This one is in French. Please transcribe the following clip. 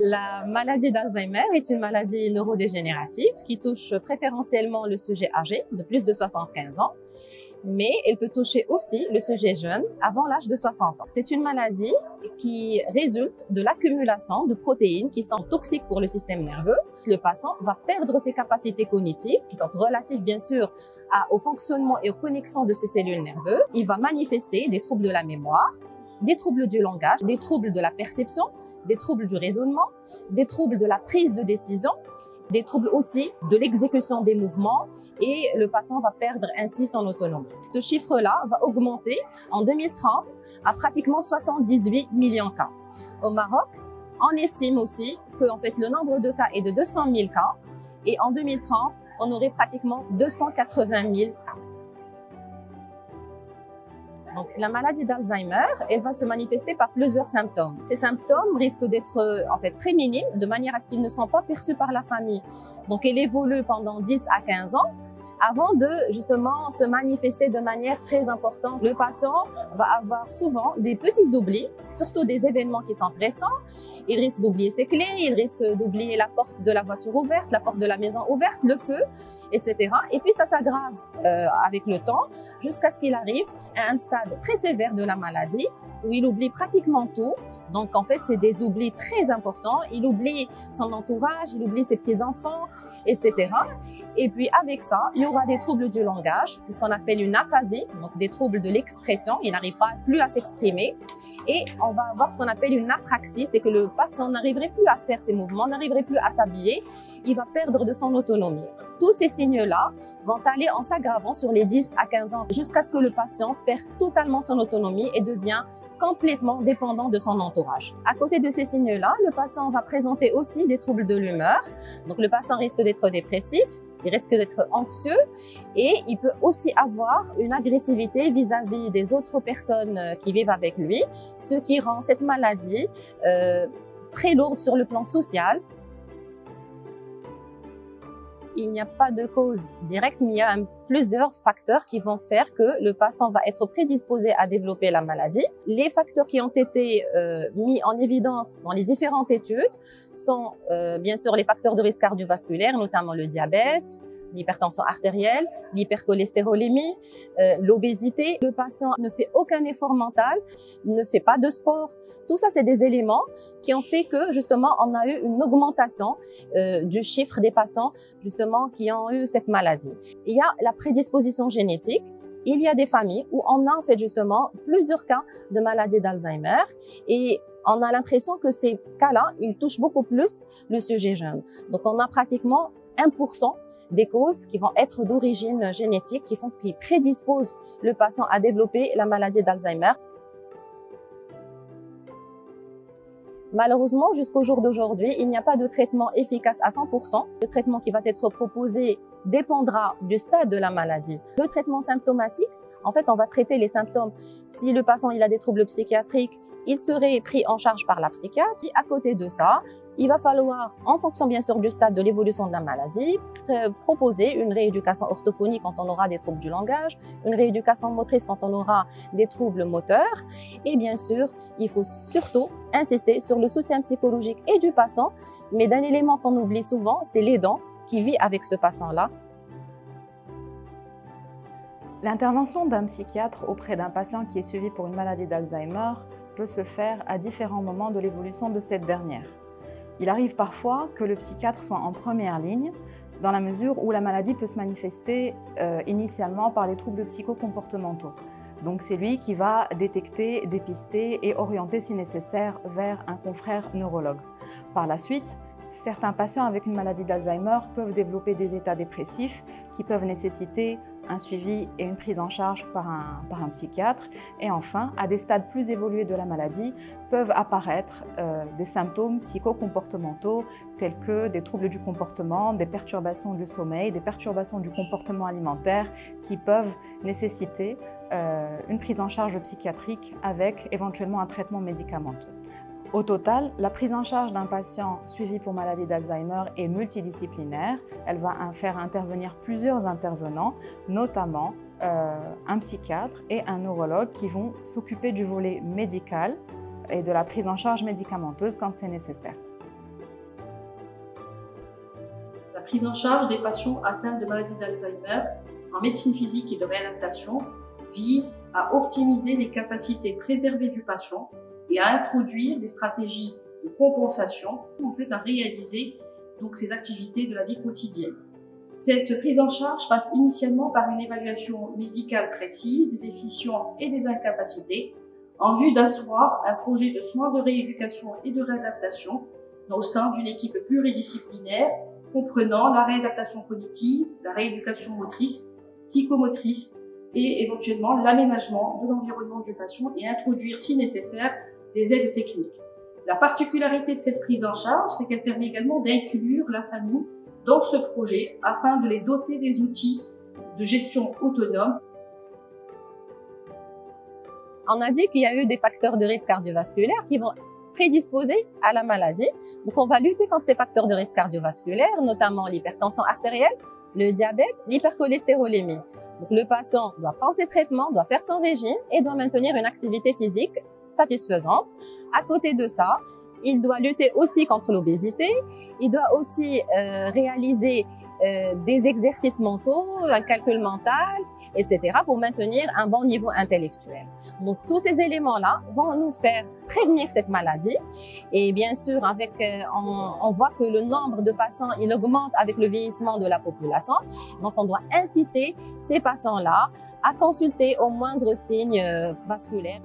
La maladie d'Alzheimer est une maladie neurodégénérative qui touche préférentiellement le sujet âgé de plus de 75 ans, mais elle peut toucher aussi le sujet jeune avant l'âge de 60 ans. C'est une maladie qui résulte de l'accumulation de protéines qui sont toxiques pour le système nerveux. Le patient va perdre ses capacités cognitives, qui sont relatives bien sûr au fonctionnement et aux connexions de ses cellules nerveuses. Il va manifester des troubles de la mémoire, des troubles du langage, des troubles de la perception, des troubles du raisonnement, des troubles de la prise de décision, des troubles aussi de l'exécution des mouvements et le patient va perdre ainsi son autonomie. Ce chiffre-là va augmenter en 2030 à pratiquement 78 millions de cas. Au Maroc, on estime aussi que le nombre de cas est de 200 000 cas et en 2030, on aurait pratiquement 280 000 cas. Donc, la maladie d'Alzheimer, elle va se manifester par plusieurs symptômes. Ces symptômes risquent d'être très minimes, de manière à ce qu'ils ne sont pas perçus par la famille. Donc, elle évolue pendant 10 à 15 ans avant de justement se manifester de manière très importante. Le patient va avoir souvent des petits oublis, surtout des événements qui sont récents. Il risque d'oublier ses clés, il risque d'oublier la porte de la voiture ouverte, la porte de la maison ouverte, le feu, etc. Et puis ça s'aggrave avec le temps jusqu'à ce qu'il arrive à un stade très sévère de la maladie où il oublie pratiquement tout. Donc c'est des oublis très importants. Il oublie son entourage, il oublie ses petits-enfants, etc. Et puis avec ça, il y aura des troubles du langage, c'est ce qu'on appelle une aphasie, donc des troubles de l'expression, il n'arrive plus à s'exprimer. Et on va avoir ce qu'on appelle une apraxie, c'est que le patient n'arriverait plus à faire ses mouvements, n'arriverait plus à s'habiller, il va perdre de son autonomie. Tous ces signes-là vont aller en s'aggravant sur les 10 à 15 ans jusqu'à ce que le patient perde totalement son autonomie et devient complètement dépendant de son entourage. À côté de ces signes-là, le patient va présenter aussi des troubles de l'humeur. Donc le patient risque d'être dépressif, il risque d'être anxieux et il peut aussi avoir une agressivité vis-à-vis des autres personnes qui vivent avec lui, ce qui rend cette maladie très lourde sur le plan social. Il n'y a pas de cause directe, mais il y a plusieurs facteurs qui vont faire que le patient va être prédisposé à développer la maladie. Les facteurs qui ont été mis en évidence dans les différentes études sont bien sûr les facteurs de risque cardiovasculaire, notamment le diabète, l'hypertension artérielle, l'hypercholestérolémie, l'obésité. Le patient ne fait aucun effort mental, ne fait pas de sport. Tout ça, c'est des éléments qui ont fait que justement on a eu une augmentation du chiffre des patients justement qui ont eu cette maladie. Il y a la prédisposition génétique. Il y a des familles où on a justement plusieurs cas de maladie d'Alzheimer et on a l'impression que ces cas-là, ils touchent beaucoup plus le sujet jeune. Donc on a pratiquement 1% des causes qui vont être d'origine génétique, qui prédisposent le patient à développer la maladie d'Alzheimer. Malheureusement, jusqu'au jour d'aujourd'hui, il n'y a pas de traitement efficace à 100%. Le traitement qui va être proposé dépendra du stade de la maladie. Le traitement symptomatique, on va traiter les symptômes. Si le patient il a des troubles psychiatriques, il serait pris en charge par la psychiatre. Et à côté de ça, il va falloir, en fonction bien sûr du stade de l'évolution de la maladie, proposer une rééducation orthophonique quand on aura des troubles du langage, une rééducation motrice quand on aura des troubles moteurs. Et bien sûr, il faut surtout insister sur le soutien psychologique et du patient. Mais d'un élément qu'on oublie souvent, c'est l'aidant qui vit avec ce patient-là. L'intervention d'un psychiatre auprès d'un patient qui est suivi pour une maladie d'Alzheimer peut se faire à différents moments de l'évolution de cette dernière. Il arrive parfois que le psychiatre soit en première ligne, dans la mesure où la maladie peut se manifester initialement par des troubles psychocomportementaux. Donc c'est lui qui va détecter, dépister et orienter si nécessaire vers un confrère neurologue. Par la suite, certains patients avec une maladie d'Alzheimer peuvent développer des états dépressifs qui peuvent nécessiter un suivi et une prise en charge par un psychiatre. Et enfin, à des stades plus évolués de la maladie, peuvent apparaître des symptômes psychocomportementaux tels que des troubles du comportement, des perturbations du sommeil, des perturbations du comportement alimentaire qui peuvent nécessiter une prise en charge psychiatrique avec éventuellement un traitement médicamenteux. Au total, la prise en charge d'un patient suivi pour maladie d'Alzheimer est multidisciplinaire. Elle va faire intervenir plusieurs intervenants, notamment un psychiatre et un neurologue qui vont s'occuper du volet médical et de la prise en charge médicamenteuse quand c'est nécessaire. La prise en charge des patients atteints de maladie d'Alzheimer en médecine physique et de réadaptation vise à optimiser les capacités préservées du patient et à introduire des stratégies de compensation à réaliser donc ces activités de la vie quotidienne. Cette prise en charge passe initialement par une évaluation médicale précise des déficiences et des incapacités en vue d'asseoir un projet de soins de rééducation et de réadaptation au sein d'une équipe pluridisciplinaire comprenant la réadaptation cognitive, la rééducation motrice, psychomotrice et éventuellement l'aménagement de l'environnement du patient et introduire, si nécessaire, des aides techniques. La particularité de cette prise en charge, c'est qu'elle permet également d'inclure la famille dans ce projet afin de les doter des outils de gestion autonome. On a dit qu'il y a eu des facteurs de risque cardiovasculaire qui vont prédisposer à la maladie. Donc, on va lutter contre ces facteurs de risque cardiovasculaire, notamment l'hypertension artérielle, le diabète, l'hypercholestérolémie. Donc, le patient doit prendre ses traitements, doit faire son régime et doit maintenir une activité physique satisfaisante. À côté de ça, il doit lutter aussi contre l'obésité. Il doit aussi réaliser des exercices mentaux, un calcul mental, etc. pour maintenir un bon niveau intellectuel. Donc, tous ces éléments-là vont nous faire prévenir cette maladie. Et bien sûr, on voit que le nombre de patients, il augmente avec le vieillissement de la population. Donc, on doit inciter ces patients-là à consulter au moindre signe vasculaire.